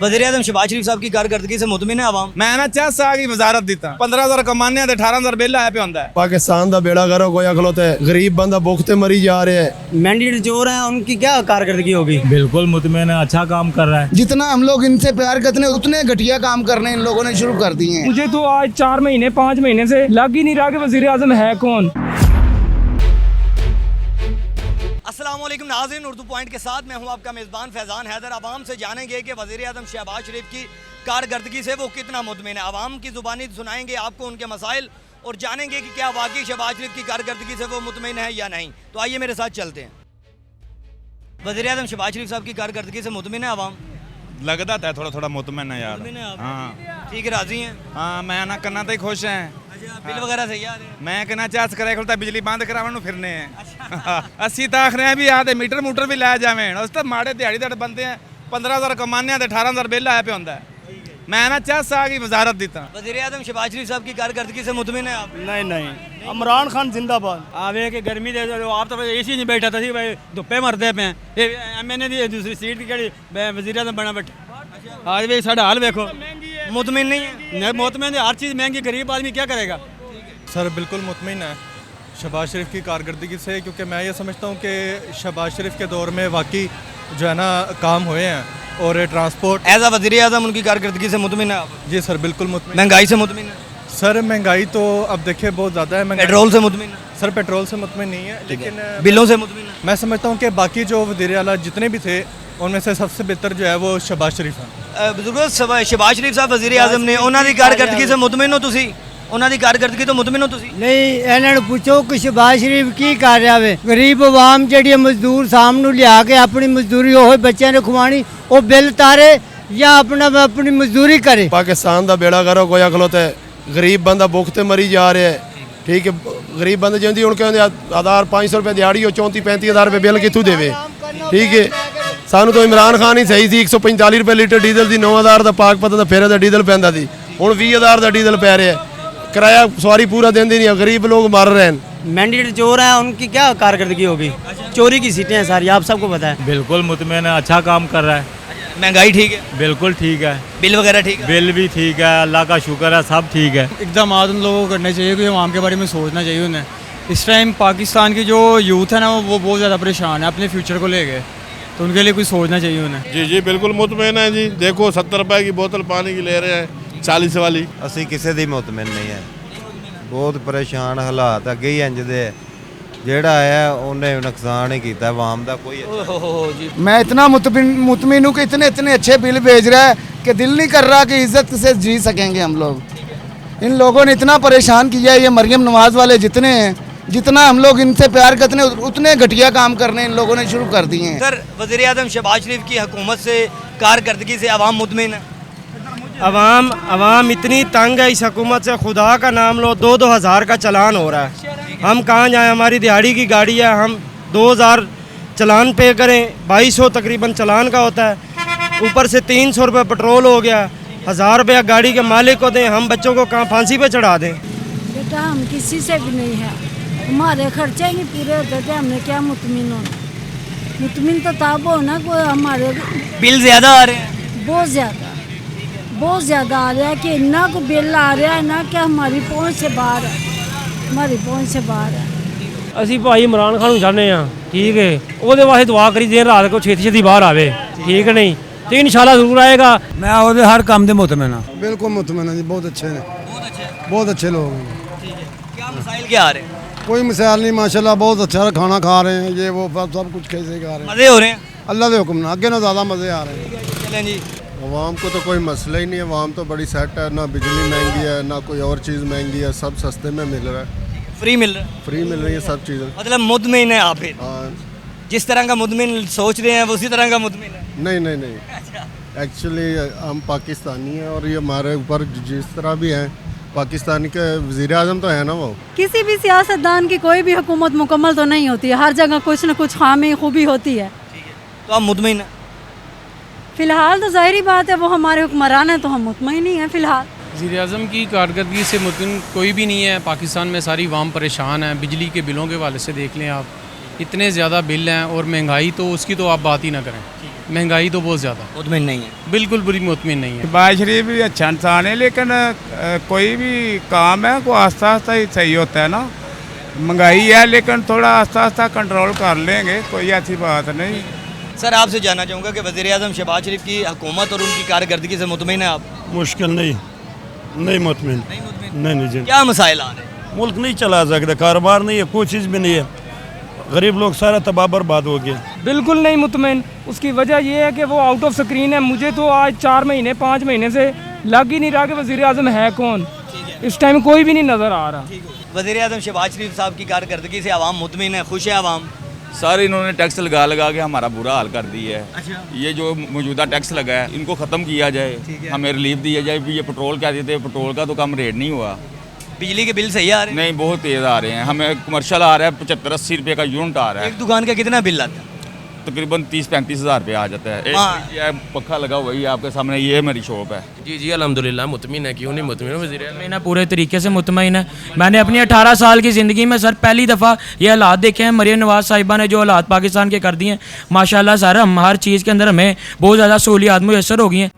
वज़ीर-ए-आज़म शहबाज शरीफ साहब की कारकर्दगी से मुतमिन है आवाम। मैं ना 4 साल की वजारत दी 15,000 कमाने ते 18,000 बिल आया पे होंदा है। पाकिस्तान दा बेड़ा गर्क होया खलोता है, गरीब बंदा भुख ते मरी जा रहा है। मैंडेट जो रहे हैं उनकी क्या कारकर्दगी होगी? बिल्कुल मुतमिन है, अच्छा काम कर रहा है। जितना हम लोग इनसे प्यार करते हैं उतने घटिया काम करने इन लोगों ने शुरू कर दिए हैं। मुझे तो आज 4 महीने 5 महीने से लग ही नहीं रहा कि वज़ीर-ए-आज़म है कौन। अस्सलामुअलैकुम नाज़रीन, उर्दू पॉइंट के साथ मैं हूं आपका मेज़बान फैज़ान हैदर। आवाम से जानेंगे कि वज़ीर-ए-आज़म शहबाज शरीफ की कारकर्दगी से वो कितना मुतमिन है। आवाम की ज़ुबानी सुनाएंगे आपको उनके मसाइल और जानेंगे कि क्या वाकई शहबाज शरीफ की कारकर्दगी से वो मुतमिन है या नहीं। तो आइए मेरे साथ चलते हैं। वज़ीर-ए-आज़म शहबाज शरीफ साहब की कारकर्दगी से मुतमिन है आवाम? लगता है थोड़ा थोड़ा मुतमिन है यार। हाँ ठीक है, राजी हैं? हाँ, मैं ना करना तो खुश हैं। बिल वगैरह सही आ रहे हैं? मैं कहना चाहता करे खुलता बिजली बंद करावन फिरने हैं। अस्सी तो आख रहे हैं भी आते मीटर मूटर भी लै जावें। उस तो माड़े दिहाड़ी दड़ बंदे हैं, 15,000 कमाने ते 18,000 बिल आया पे होंदा है। मैं ना 4 साल की वजारत दी। वज़ीर-ए-आज़म शहबाज शरीफ साहब की कारकर्दगी से मुतमिन है आप? नहीं, इमरान खान जिंदाबाद। आवे कि गर्मी दे दो, आप तो एसी नहीं बैठा था भाई, धुप्पे मरते पे एमएनए दी दूसरी सीट की कड़ी वज़ीर-ए-आज़म बना बैठे। आज भी साढ़ा हाल देखो, मुतमिन नहीं है? मुतमिन हर चीज़ महंगी, गरीब आदमी क्या करेगा। सर बिल्कुल मुतमिन है शहबाज शरीफ की कारकर्दगी से, क्योंकि मैं ये समझता हूँ कि शहबाज शरीफ के दौर में वाकई जो है ना काम हुए हैं। और ट्रांसपोर्ट एज आ वज़ीर-ए-आज़म उनकी कारकर्दगी से मुतमिन है आप? जी सर बिल्कुल मुतमिन। महंगाई से मुतमिन है? सर महंगाई तो अब देखिए बहुत ज़्यादा है। पेट्रोल से मुतमिन है? सर पेट्रोल से मुतमिन नहीं है, लेकिन बिलों से मुतमिन है? मैं समझता हूँ कि बाकी जो वज़ीर आला जितने भी थे उनमें से सबसे बेहतर जो है वो शहबाज शरीफ है। बुजुर्गो, शहबाज शरीफ साहब वज़ीर-ए-आज़म ने ਉਹਨਾਂ ਦੀ कारकर्दगी से मुतमिन हो ਤੁਸੀਂ? ਉਹਨਾਂ ਦੀ कारकर्दगी तो मुतमिन हो ਤੁਸੀਂ? नहीं, ਇਹਨਾਂ ਨੂੰ ਪੁੱਛੋ ਕਿ ਸ਼ਹਬਾਜ਼ ਸ਼ਰੀਫ ਕੀ ਕਰ ਰਿਹਾ ਵੇ। ਗਰੀਬ ਆਵਾਮ ਜਿਹੜੀ ਮਜ਼ਦੂਰ ਸਾਹਮ ਨੂੰ ਲਿਆ ਕੇ ਆਪਣੀ ਮਜ਼ਦੂਰੀ ਉਹ ਬੱਚਿਆਂ ਨੂੰ ਖਵਾਣੀ, ਉਹ ਬਿੱਲ ਤਾਰੇ ਜਾਂ ਆਪਣੀ ਮਜ਼ਦੂਰੀ करे। पाकिस्तान दा बेड़ा गर्क होया खलोता है, गरीब बंदा भुख ते मरी जा रहा है। ठीक है, गरीब बंदे जिंदी हुण कहंदे 500 रुपए दिहाड़ी, 34-35,000 रुपए बिल कित्थों देवे। ठीक है, सानू तो इमरान खान ही सही सी। 145 रुपए लीटर डीजल दी, 9,000 का पाक पता फेरे का डीजल पैंदा सी, हुण 20,000 का डीजल पै रहा है। किराया सवारी पूरा देंदी नहीं है, गरीब लोग मर रहे हैं। मैंडेट जो रहे हैं उनकी क्या कारकर्दगी होगी? चोरी की सीटें हैं सारी, आप सबको पता है। बिल्कुल मुतमिन है, अच्छा काम कर रहा है। महंगाई ठीक है? बिल्कुल ठीक है। बिल वगैरह ठीक है? बिल भी ठीक है, अल्लाह का शुक्र है, सब ठीक है। इकदाम उन लोगों को करने चाहिए कि आवाम के बारे में सोचना चाहिए उन्हें। इस टाइम पाकिस्तान की जो यूथ है ना वो बहुत ज़्यादा परेशान है अपने फ्यूचर को लेके, तो उनके लिए कुछ सोचना चाहिए उन्हें। जी बिल्कुल मुतमिन है जी। देखो 70 रुपए की बोतल पानी की ले रहे हैं 40 वाली। ਅਸੀਂ ਕਿਸੇ ਦੀ ਮੁਤਮਿਨ ਨਹੀਂ ਹੈ, ਬਹੁਤ ਪਰੇਸ਼ਾਨ ਹਾਲਾਤ ਅੱਗੇ ਹੀ ਇੰਜ ਦੇ। ਜਿਹੜਾ ਆਇਆ ਉਹਨੇ ਨੁਕਸਾਨ ਹੀ ਕੀਤਾ ਆਵਾਮ ਦਾ। ਕੋਈ मैं इतना मुतमिन हूँ कि इतने इतने अच्छे बिल भेज रहा है कि दिल नहीं कर रहा कि इज्जत से जी सकेंगे हम लोग। इन लोगों ने इतना परेशान किया है, ये मरियम नवाज वाले जितने हैं, जितना हम लोग इनसे प्यार करते हैं उतने घटिया काम करने इन लोगों ने शुरू कर दिए हैं। सर, वज़ीर-ए-आज़म शहबाज शरीफ की हुकूमत से कारकर्दगी से आवाम मुतमिन है? अवाम इतनी तंग है इस हुकूमत से, खुदा का नाम लो। 2-2 हज़ार का चलान हो रहा है, हम कहाँ जाएं? हमारी दिहाड़ी की गाड़ी है, हम 2,000 चलान पे करें, 2,200 तकरीबन चलान का होता है। ऊपर से 300 रुपये पेट्रोल हो गया, 1,000 रुपया गाड़ी के मालिक को दें, हम बच्चों को कहाँ फांसी पे चढ़ा दें? बेटा हम किसी से भी नहीं है, हमारे खर्चे नहीं पूरे होते थे, हमने क्या मुतमिन होना। मुतमिन तो तब हो ना कोई हमारे बिल ज़्यादा आ रहे हैं? बहुत ज़्यादा आ रहा है कि इतना को बिल आ रहा है ना कि हमारी पहुँच से बाहर है, हमारी पहुँच से बाहर है। ਅਸੀਂ ਭਾਈ ਇਮਰਾਨ ਖਾਨ ਨੂੰ ਚਾਹੁੰਦੇ ਆ, ਠੀਕ ਹੈ, ਉਹਦੇ ਵਾਸਤੇ ਦੁਆ ਕਰੀ ਦੇਰ ਰਾਤ ਕੋ ਛੇਤੀ ਛੇਤੀ ਬਾਹਰ ਆਵੇ, ठीक है नहीं तो इंशाल्लाह जरूर आएगा। मैं ਉਹਦੇ हर काम ਦੇ मुतमिन हाँ। बिल्कुल मुतमिन है जी, बहुत अच्छे हैं, बहुत अच्छे लोग हैं। क्या मसाइल क्या आ रहे हैं? कोई मिसाल नहीं, माशाल्लाह बहुत अच्छा खाना खा रहे हैं, ये वो सब कुछ कैसे खा रहे हैं, मज़े हो रहे हैं? अल्लाह के हुक्म ना अगे ना ज़्यादा मज़े आ रहे हैं। चलें जी। आवाम को तो कोई मसला ही नहीं है, आवाम तो बड़ी सेट है। ना बिजली महंगी है, ना कोई और चीज़ महंगी है, सब सस्ते में मिल रहा है, फ्री मिल रहा है? फ्री मिल रही है सब चीज़ें। मतलब मुतमिन है आप? हाँ। जिस तरह का मुतमिन सोच रहे हैं उसी तरह का मुतमिन है? नहीं एक्चुअली हम पाकिस्तानी हैं और ये हमारे ऊपर जिस तरह भी हैं पाकिस्तानी के वज़ीर-ए-आज़म तो है ना वो। किसी भी सियासतदान की कोई भी हुकूमत मुकम्मल तो नहीं होती है, हर जगह कुछ न कुछ खामी खूबी होती है। तो आप मुतमिन हैं? फ़िलहाल तो ज़ाहिरी बात है वो हमारे हुक्मरान हैं, तो हम मुतमिन ही हैं फ़िलहाल। वज़ीर-ए-आज़म की कारकर्दगी से मुतमिन कोई भी नहीं है। पाकिस्तान में सारी आवाम परेशान है, बिजली के बिलों के हवाले से देख लें आप, इतने ज़्यादा बिल हैं और महंगाई तो उसकी तो आप बात ही ना करें। महंगाई तो बहुत ज़्यादा मुतमिन नहीं है। बिल्कुल बुरी मुतमिन नहीं है। शहबाज शरीफ भी अच्छा इंसान है, लेकिन कोई भी काम है को आस्ता आस्ता ही सही होता है ना। महंगाई है लेकिन थोड़ा आस्ता आस्ता कंट्रोल कर लेंगे, कोई ऐसी बात नहीं। सर आपसे जानना चाहूँगा कि वज़ीर आज़म शहबाज शरीफ की हुकूमत और उनकी कारकर्दगी से मुतमिन है आप? मुश्किल नहीं मुतमिन नहीं जी। क्या मसाइल आ रहे हैं? मुल्क नहीं चला सकते, कारोबार नहीं है, कोई चीज़ भी नहीं है, गरीब लोग सारा तबाह बर्बाद हो गया। बिल्कुल नहीं मुतमिन। उसकी वजह यह है कि वो आउट ऑफ स्क्रीन है। मुझे तो आज 4 महीने 5 महीने से लग ही नहीं रहा कि वज़ीर आज़म है कौन। इस टाइम कोई भी नहीं नज़र आ रहा। वज़ीर आज़म शहबाज शरीफ साहब की कारकर्दगी से आवाम मुतमिन है, खुश है आवाम? सर इन्होंने टैक्स लगा के हमारा बुरा हाल कर दिया है। अच्छा। ये जो मौजूदा टैक्स लगा है इनको ख़त्म किया जाए, हमें रिलीफ दिया जाए। ये पेट्रोल क्या देते हैं, पेट्रोल का तो कम रेट नहीं हुआ। बिजली के बिल सही आ रहे हैं? नहीं, बहुत तेज़ आ रहे हैं। हमें कमर्शियल आ रहा है 75-80 रुपये का यूनिट आ रहा है। एक दुकान का कितना बिल आता है? तकरीबन 30-35 हज़ार रुपये आ जाता है। एक पक्का लगा हुआ है आपके सामने, ये मेरी शॉप है। जी अल्हम्दुलिल्लाह मुतमिन है, क्यों नहीं मुतमिन। वज़ीर पूरे तरीके से मुतमिन है। मैंने अपनी 18 साल की ज़िंदगी में सर पहली दफ़ा ये हालात देखे हैं। मरियम नवाज़ साहिबा ने जो हालात पाकिस्तान के कर दिए हैं, माशाल्लाह सर हम हर चीज़ के अंदर हमें बहुत ज़्यादा सहूलियात मुयसर हो गई हैं।